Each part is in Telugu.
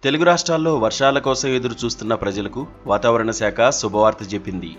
తెలుగు రాష్ట్రాల్లో వర్షాల కోసం ఎదురు చూస్తున్న ప్రజలకు వాతావరణ శాఖ శుభవార్త చెప్పింది.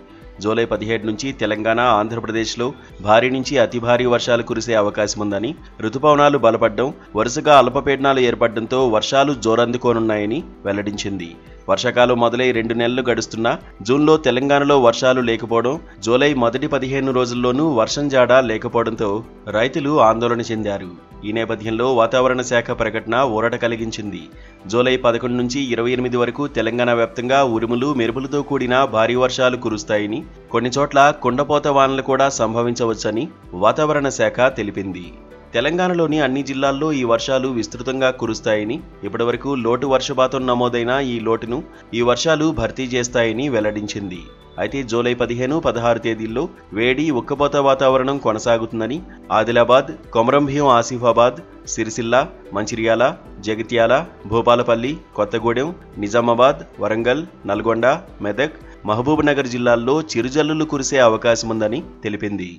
జూలై 17 నుంచి తెలంగాణ, ఆంధ్రప్రదేశ్లో భారీ నుంచి అతి భారీ వర్షాలు కురిసే అవకాశం ఉందని, రుతుపవనాలు బలపడడం, వరుసగా అల్పపీడనాలు ఏర్పడడంతో వర్షాలు జోరందుకోనున్నాయని వెల్లడించింది. వర్షాకాలం మొదలై 2 నెలలు గడుస్తున్నా జూన్లో తెలంగాణలో వర్షాలు లేకపోవడం, జూలై మొదటి 15 రోజుల్లోనూ వర్షం జాడ లేకపోవడంతో రైతులు ఆందోళన చెందారు. ఈ నేపథ్యంలో వాతావరణ శాఖ ప్రకటన ఊరట కలిగించింది. జూలై 11 నుంచి 28 వరకు తెలంగాణ వ్యాప్తంగా ఉరుములు, మెరుపులతో కూడిన భారీ వర్షాలు కురుస్తాయని, కొన్ని చోట్ల కుండపోత వానలు కూడా సంభవించవచ్చని వాతావరణ శాఖ తెలిపింది. తెలంగాణలోని అన్ని జిల్లాల్లో ఈ వర్షాలు విస్తృతంగా కురుస్తాయని, ఇప్పటివరకు లోటు వర్షపాతం నమోదైన ఈ లోటును ఈ వర్షాలు భర్తీ చేస్తాయని వెల్లడించింది. అయితే జూలై 15, 16 తేదీల్లో వేడి, ఉక్కపోత వాతావరణం కొనసాగుతుందని ఆదిలాబాద్, కొమరంభీం ఆసిఫాబాద్, సిరిసిల్ల, మంచిర్యాల, జగిత్యాల, భూపాలపల్లి, కొత్తగూడెం, నిజామాబాద్, వరంగల్, నల్గొండ, మెదక్, మహబూబ్ నగర్ జిల్లాల్లో చిరుజల్లులు కురిసే అవకాశముందని తెలిపింది.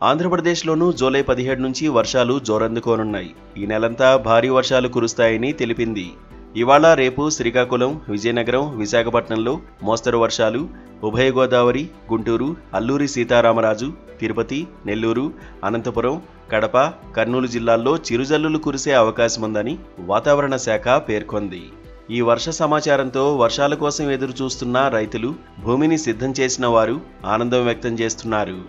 ఆంధ్రప్రదేశ్లోనూ జూలై 17 నుంచి వర్షాలు జోరందుకోనున్నాయి. ఈ నెలంతా భారీ వర్షాలు కురుస్తాయని తెలిపింది. ఇవాళ, రేపు శ్రీకాకుళం, విజయనగరం, విశాఖపట్నంలో మోస్తరు వర్షాలు, ఉభయ గోదావరి, గుంటూరు, అల్లూరి సీతారామరాజు, తిరుపతి, నెల్లూరు, అనంతపురం, కడప, కర్నూలు జిల్లాల్లో చిరుజల్లులు కురిసే అవకాశముందని వాతావరణ శాఖ పేర్కొంది. ఈ వర్ష సమాచారంతో వర్షాల కోసం ఎదురు చూస్తున్న రైతులు, భూమిని సిద్ధం చేసిన వారు ఆనందం వ్యక్తం చేస్తున్నారు.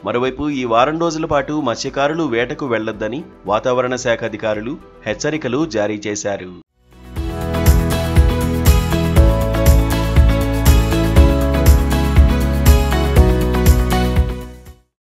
మరోవైపు ఈ వారం రోజుల పాటు మత్స్యకారులు వేటకు వెళ్లొద్దని వాతావరణ శాఖ అధికారులు హెచ్చరికలు జారీ చేశారు.